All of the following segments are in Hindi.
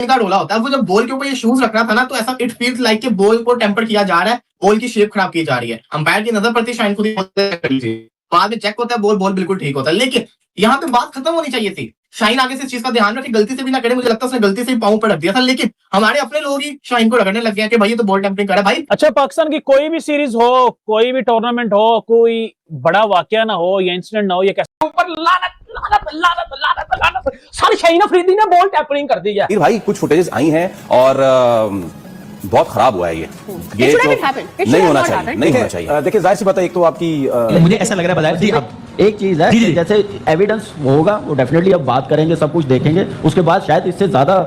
का रोला होता है। वो जब बॉल के ऊपर ये शूज रख रहा था ना, तो ऐसा इट फील्स लाइक कि बॉल को टेम्पर किया जा रहा है, बॉल की शेप खराब की जा रही है। अंपायर की नजर पड़ती शाइन खुद ही बाद में चेक होता है, बॉल बिल्कुल ठीक होता है। लेकिन यहाँ पे बात खत्म होनी चाहिए थी। शाइन आगे से इस चीज का ध्यान रखे, गलती से भी ना करे। मुझे लगता है उसने गलती से ही पाँव पर रख दिया था, लेकिन हमारे अपने लोग ही शाइन को रगड़ने लग गए कि भाई ये तो बॉल टेम्परिंग कर रहा है भाई। अच्छा, पाकिस्तान की कोई भी सीरीज हो, कोई भी टूर्नामेंट हो, कोई बड़ा वाकया ना हो या इंसिडेंट ना हो, ये कैसे ऊपर लानत लानत लानत लानत लानत सारी शाहीन अफरीदी ने बॉल टेम्परिंग कर दी है। भाई कुछ फुटेजेस आई हैं और बहुत खराब हुआ है ये तो नहीं होना चाहिए, नहीं होना चाहिए। देखिए जाहिर सी बात है, एक तो आपकी मुझे ऐसा लग रहा है जी, अब एक चीज है कि जैसे एविडेंस होगा वो डेफिनेटली अब बात करेंगे, सब कुछ देखेंगे, उसके बाद शायद इससे ज्यादा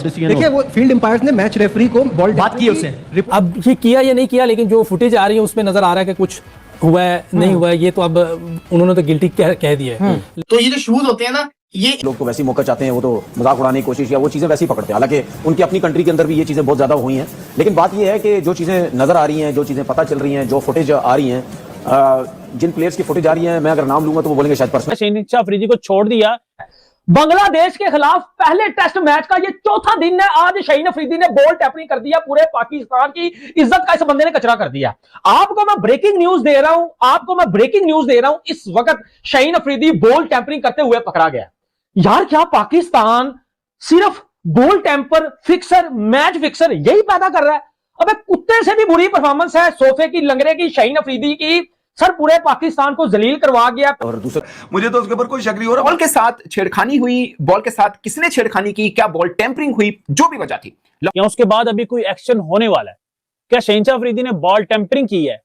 देखिए वो फील्ड अंपायर ने मैच रेफरी को बॉल बात की उससे, अब ये किया या नहीं किया, लेकिन जो फुटेज आ रही है उसमें नजर आ रहा है कि कुछ हुआ है नहीं हुआ है, ये तो अब उन्होंने तो गिल्टी कह दिया है। तो ये जो शूज होते हैं ना, ये लोग तो वैसे ही मौका चाहते हैं, वो तो मजाक उड़ाने की कोशिश या वो चीजें वैसे ही पकड़ते हैं। हालांकि उनकी अपनी कंट्री के अंदर भी ये चीजें बहुत ज्यादा हुई हैं, लेकिन बात ये है कि जो चीजें नजर आ रही हैं, जो चीजें पता चल रही हैं, जो फुटेज आ रही हैं, जिन प्लेयर्स की फुटेज आ रही है, मैं अगर नाम लूंगा तो वो बोलेंगे शायद पर्सनल। शाहीन अफरीदी को छोड़ दिया। बांग्लादेश के खिलाफ पहले टेस्ट मैच का ये चौथा दिन है। आज शाहीन अफरीदी ने बॉल टेम्परिंग कर दिया, पूरे पाकिस्तान की इज्जत का इस बंदे ने कचरा कर दिया। आपको मैं ब्रेकिंग न्यूज दे रहा हूं, इस वक्त शाहीन अफरीदी बॉल टेम्परिंग करते हुए पकड़ा गया। यार क्या पाकिस्तान सिर्फ ball tamper, fixer, match fixer यही पैदा कर रहा है? अबे कुत्ते से भी बुरी परफॉर्मेंस है सोफे की लंगड़े की शाहीन अफरीदी की। सर पूरे पाकिस्तान को जलील करवा गया। और दूसरा मुझे तो उसके ऊपर कोई शक नहीं हो रहा। बॉल के साथ छेड़खानी हुई, बॉल के साथ किसने छेड़खानी की, क्या बॉल टेम्परिंग हुई, जो भी वजह थी, या उसके बाद अभी कोई एक्शन होने वाला है? क्या शाहीन अफरीदी ने बॉल टेम्परिंग की है?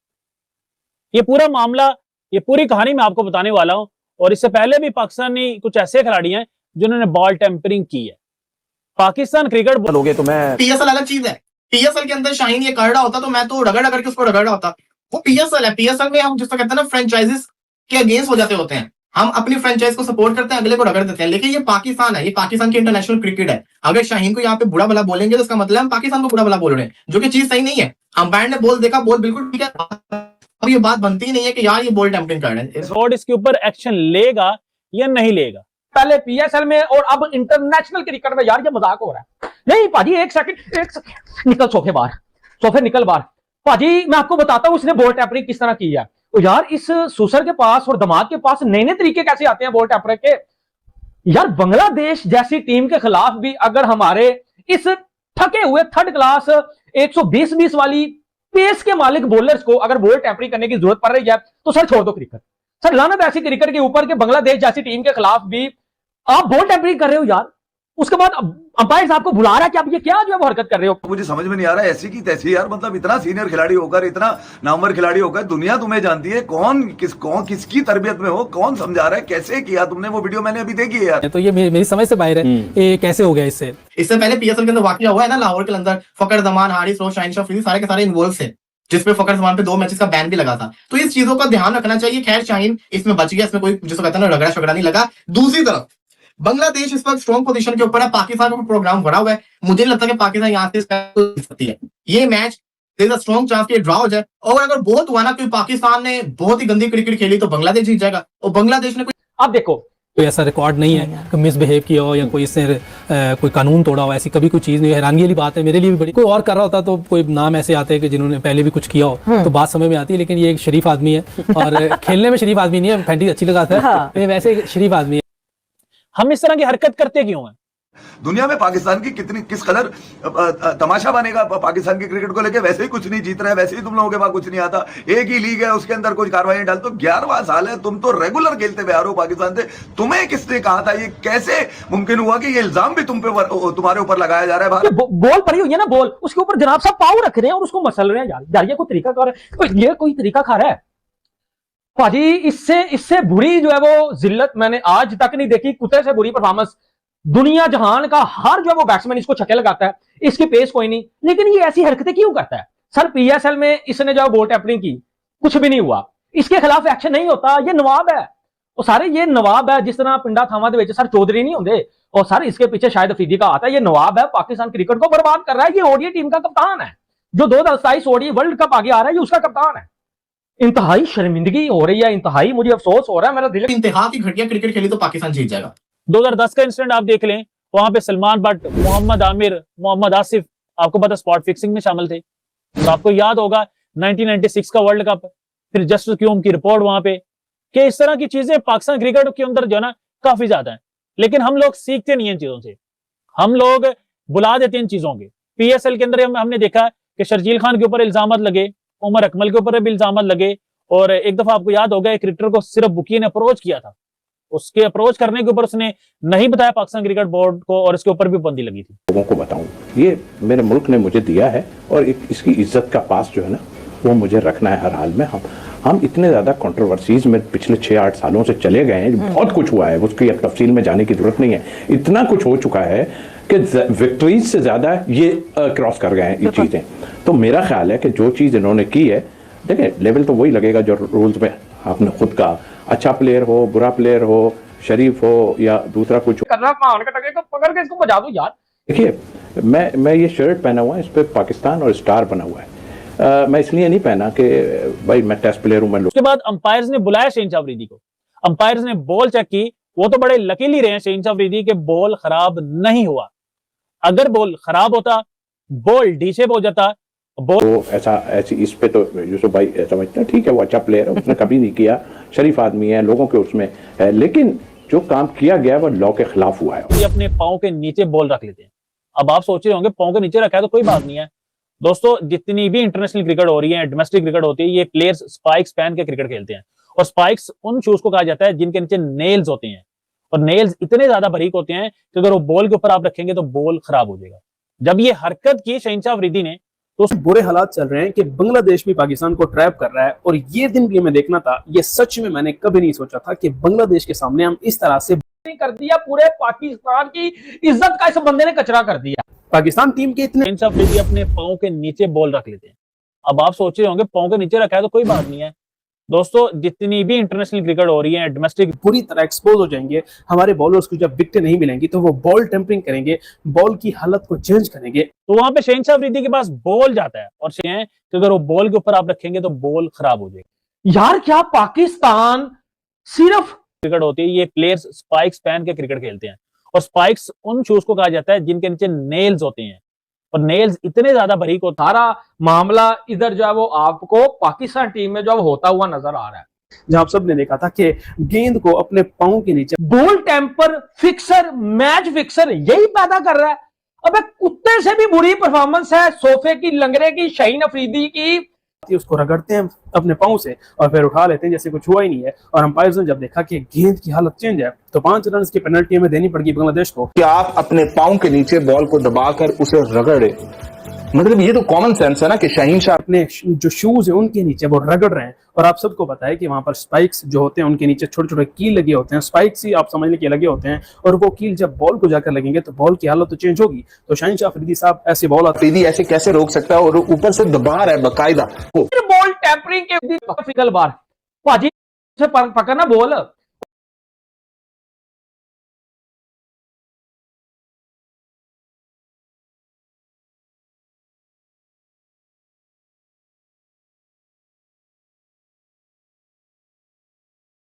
ये पूरा मामला, ये पूरी कहानी मैं आपको बताने वाला हूं। और इससे पहले भी पाकिस्तानी कुछ ऐसे खिलाड़ी हैं जिन्होंने बॉल टेम्परिंग की है। पाकिस्तान क्रिकेट बोलोगे तो मैं पीएसएल अलग चीज है। पीएसएल के अंदर शाहीन ये कर रहा होता तो मैं तो रगड़ के उसको रगड़ रहा होता। वो पीएसएल है, पीएसएल में हम जिसको कहते हैं ना फ्रेंचाइजीज के अगेंस्ट हो जाते होते हैं। हम अपनी फ्रेंचाइज को सपोर्ट करते हैं, अगले को रगड़ देते हैं। लेकिन ये पाकिस्तान है, ये पाकिस्तान की इंटरनेशनल क्रिकेट है। अगर शाहीन को यहाँ पे बुरा भला बोलेंगे तो इसका मतलब हम पाकिस्तान को बुरा भला बोल रहे हैं, जो कि चीज सही नहीं है। अंपायर ने बॉल देखा, बॉल बिल्कुल ठीक है, अब ये बात बनती ही नहीं है कि यार ये बॉल टेम्परिंग कर रहे हैं। और इसके ऊपर एक्शन लेगा या नहीं लेगा? पहले पीएसएल में और अब इंटरनेशनल क्रिकेट में। यार ये मजाक हो रहा है। नहीं भाजी, एक सेकंड निकल सोफे बाहर, सोफे निकल बाहर। भाजी मैं आपको बताता हूं उसने बॉल टेम्परिंग किस तरह की है। तो यार इस सुसर के पास और दमाद के पास नए नए तरीके कैसे आते हैं बॉल टेम्परिंग के। यार बांग्लादेश जैसी टीम के खिलाफ भी अगर हमारे इस थके हुए थर्ड क्लास 120 वाली पेस के मालिक बॉलर्स को अगर बॉल टेम्परिंग करने की जरूरत पड़ रही है तो सर छोड़ दो क्रिकेट। सर लानत ऐसी क्रिकेट के ऊपर के बांग्लादेश जैसी टीम के खिलाफ भी आप बॉल टेम्परिंग कर रहे हो यार। उसके बाद अंपायर साहब को बुला रहा है कि आप ये क्या जो है वो हरकत कर रहे हो। मुझे समझ में नहीं आ रहा है, ऐसी की तैसी यार। मतलब इतना सीनियर खिलाड़ी होकर, इतना नामवर खिलाड़ी होकर दुनिया तुम्हें जानती है, कौन किसकी तरबियत में हो, कौन समझा रहा है, कैसे किया तुमने? वो वीडियो मैंने अभी देखी है यार। तो ये मेरी समझ से बाहर है, ये कैसे हो गया? इससे पहले पीएसएल के अंदर वाकया हुआ है ना, लाहौर के अंदर फकर जमान, हारिस और शाहीन अफरीदी सारे के सारे इन्वॉल्व थे, जिसपे फकर जमान पे 2 मैचेस का बैन भी लगा था। तो इस चीजों का ध्यान रखना चाहिए। खैर शाहीन इसमें बच गया, इसमें कोई जिसको कहते हैं ना रगड़ा शगड़ा नहीं लगा। दूसरी तरफ बांग्लादेश इस वक्त स्ट्रॉन्ग पोजीशन के ऊपर है, पाकिस्तान का प्रोग्राम बढ़ा हुआ है। मुझे नहीं लगता कि पाकिस्तान यहाँ से सकती है। ये मैच स्ट्रॉन्ग चांस की ड्रॉ हो जाए, और अगर बहुत हुआ ना कि पाकिस्तान ने बहुत ही गंदी क्रिकेट खेली तो बांग्लादेश जीत जाएगा। और बांग्लादेश ने अब देखो कोई ऐसा रिकॉर्ड नहीं है कि मिसबिहेव किया हो या कोई इससे कोई कानून तोड़ा हो, ऐसी कभी कोई चीज़ नहीं है। हैरानगी वाली बात है मेरे लिए भी बड़ी। कोई और कर रहा होता तो कोई नाम ऐसे आते हैं कि जिन्होंने पहले भी कुछ किया हो तो बात समझ में आती है, लेकिन ये एक शरीफ आदमी है और खेलने में शरीफ आदमी नहीं है। फैंटी अच्छी लगाता है, ये वैसे शरीफ आदमी है। हम इस तरह की हरकत करते क्यों हैं? दुनिया में पाकिस्तान की किस कदर तमाशा बनेगा पाकिस्तान की क्रिकेट को लेके। वैसे ही कुछ नहीं जीत रहे, वैसे ही तुम लोगों के पास कुछ नहीं आता। एक ही लीग है, उसके अंदर कुछ कार्रवाई डाल। तो 11वां साल है, तुम तो रेगुलर खेलते हुए आ रहे हो पाकिस्तान से। तुम्हें किसने कहा था? ये कैसे मुमकिन हुआ कि ये इल्जाम भी तुम्हारे ऊपर लगाया जा रहा है? बॉल पड़ी हुई है ना, बॉल उसके ऊपर जनाब साहब पाँव रख रहे हैं और उसको मसल रहे हैं। यार ये कोई तरीका कार है? ये कोई तरीका कार है भाजी? इससे बुरी जो है वो जिल्लत मैंने आज तक नहीं देखी। कुत्ते से बुरी परफॉर्मेंस दुनिया जहान का हर जो है वो बैट्समैन इसको छक्के लगाता है, इसकी पेस कोई नहीं, लेकिन ये ऐसी हरकतें क्यों करता है? सर पीएसएल में इसने जो बॉल टेम्परिंग की, कुछ भी नहीं हुआ, इसके खिलाफ एक्शन नहीं होता। ये नवाब है, और सारे ये नवाब है। जिस तरह पिंडा थावा दे सर चौधरी नहीं होंगे, और सर इसके पीछे शायद अफरीदी का आता है। ये नवाब है, पाकिस्तान क्रिकेट को बर्बाद कर रहा है। ये ओडीआई टीम का कप्तान है, जो 2027 ओडीआई वर्ल्ड कप आगे आ रहा है, ये उसका कप्तान है। इंतहाई शर्मिंदगी हो रही है, इंतहाई मुझे अफसोस हो रहा है। मेरा दिल इंतहा की घटिया क्रिकेट खेली तो पाकिस्तान जीत जाएगा। 2010 का इंसिडेंट आप देख लें वहां पे सलमान बट, मोहम्मद आमिर, मोहम्मद आसिफ आपको पता स्पॉट फिक्सिंग में शामिल थे। तो आपको याद होगा 1996 का वर्ल्ड कप, फिर जस्टिस क्यूम की रिपोर्ट वहां पे, कि इस तरह की चीजें पाकिस्तान क्रिकेट के अंदर जो है ना काफी ज्यादा है। लेकिन हम लोग सीखते नहीं इन चीजों से, हम लोग बुला देते हैं इन चीजों के। PSL के अंदर हमने देखा कि शर्जील खान के ऊपर इल्जाम लगे, उमर अकमल के ऊपर भी इल्जाम लगे, और एक दफा आपको याद होगा एक क्रिकेटर को सिर्फ बुकी ने अप्रोच किया था, उसके अप्रोच करने के ऊपर उसने नहीं बताया पाकिस्तान क्रिकेट बोर्ड को, और इसके ऊपर भी पाबंदी लगी थी। लोगों को बताऊं, ये मेरे मुल्क ने मुझे दिया है और इसकी इज्जत का पास जो है ना वो मुझे रखना है हर हाल में। हम इतने ज्यादा कंट्रोवर्सीज में पिछले 6-8 सालों से चले गए हैं, बहुत कुछ हुआ है, उसकी अब तफसील में जाने की जरूरत नहीं है। इतना कुछ हो चुका है कि विक्ट्रीज से ज्यादा ये क्रॉस कर गए हैं ये चीजें। तो मेरा ख्याल है कि जो चीज इन्होंने की है, देखिए लेवल तो वही लगेगा जो रूल्स में आपने खुद का, अच्छा प्लेयर हो, बुरा प्लेयर हो, शरीफ हो या दूसरा कुछ हो। करना कान का टके को पकड़ के इसको बजा दो यार। देखिए मैं ये शर्ट पहना हुआ है, इस पे पाकिस्तान और स्टार बना हुआ है। मैं इसलिए नहीं पहना कि भाई मैं टेस्ट प्लेयर हूं। मैं उसके बाद अंपायर्स ने बुलाया शहीन अफरीदी को, अंपायर्स ने बॉल चेक की, वो तो बड़े लकीली रहे शहीन अफरीदी के बॉल खराब नहीं हुआ। अगर बॉल खराब होता, बॉल डीशेप हो जाता, तो ऐसी इस पे तो यूसुफ भाई समझते हैं ठीक है, वो अच्छा प्लेयर है, उसने कभी नहीं किया, शरीफ आदमी है, लोगों के उसमें है, लेकिन जो काम किया गया वो लॉ के खिलाफ हुआ है। ये अपने पाँव के नीचे बॉल रख लेते हैं। अब आप सोच रहे होंगे पाँव के नीचे रखा है तो कोई बात नहीं है। दोस्तों जितनी भी इंटरनेशनल क्रिकेट हो रही है, डोमेस्टिक क्रिकेट होती है, ये प्लेयर्स स्पाइक्स पहन के क्रिकेट खेलते हैं, और स्पाइक्स उन शूज को कहा जाता है जिनके नीचे नेल्स होते हैं, और नेल्स इतने ज्यादा बारीक होते हैं कि अगर वो बॉल के ऊपर आप रखेंगे तो बॉल खराब हो जाएगा। जब ये हरकत की शहीन अफरीदी ने, तो बुरे हालात चल रहे हैं कि बांग्लादेश भी पाकिस्तान को ट्रैप कर रहा है, और ये दिन भी हमें देखना था। ये सच में मैंने कभी नहीं सोचा था कि बांग्लादेश के सामने हम इस तरह से कर दिया, पूरे पाकिस्तान की इज्जत का इस बंदे ने कचरा कर दिया। पाकिस्तान टीम के इतने शहीन अफरीदी अपने पाँव के नीचे बॉल रख लेते हैं। अब आप सोच रहे होंगे पाँव के नीचे रखा है तो कोई बात नहीं है। दोस्तों जितनी भी इंटरनेशनल क्रिकेट हो रही है, डोमेस्टिक, पूरी तरह एक्सपोज हो जाएंगे। हमारे बॉलर्स को जब विकेटें नहीं मिलेंगी तो वो बॉल टेम्परिंग करेंगे, बॉल की हालत को चेंज करेंगे। तो वहां पे शहीन अफरीदी के पास बॉल जाता है, और कि अगर वो बॉल के ऊपर आप रखेंगे तो बॉल खराब हो जाएगी। यार क्या पाकिस्तान सिर्फ क्रिकेट होती है, ये प्लेयर्स स्पाइक्स पहन के क्रिकेट खेलते हैं, और स्पाइक्स उन शूज को कहा जाता है जिनके नीचे नेल्स होते हैं, और नेल्स इतने ज्यादा बारीक होते हैं। सारा मामला इधर जो है वो आपको पाकिस्तान टीम में जो होता हुआ नजर आ रहा है, जहां आप सब ने देखा था कि गेंद को अपने पांव के नीचे ball tamper fixer, match fixer यही पैदा कर रहा है। अबे कुत्ते से भी बुरी परफॉर्मेंस है सोफे की, लंगरे की, शहीन अफरीदी की। उसको रगड़ते हैं अपने पांव से और फिर उठा लेते हैं जैसे कुछ हुआ ही नहीं है। और अंपायर्स ने जब देखा कि गेंद की हालत चेंज है तो 5 रन की पेनल्टी में देनी पड़गी बांग्लादेश को। कि आप अपने पाँव के नीचे बॉल को दबाकर उसे रगड़े, मतलब ये तो कॉमन सेंस है ना कि शाहीन शाह अपने जो शूज है उनके नीचे वो रगड़ रहे हैं। और आप सबको पता है कि वहां पर स्पाइक्स जो होते हैं उनके नीचे छोटे छोटे कील लगे होते हैं, स्पाइक्स ही आप समझने के लगे होते हैं, और वो कील जब बॉल को जाकर लगेंगे तो बॉल की हालत तो चेंज होगी। तो शाहीन शाह अफरीदी साहब ऐसी बॉल अफरीदी ऐसे कैसे रोक सकता है, और ऊपर से दबा रहा है बाकायदा। बॉल टेम्परिंग के बार भाजी से पकड़ना बॉल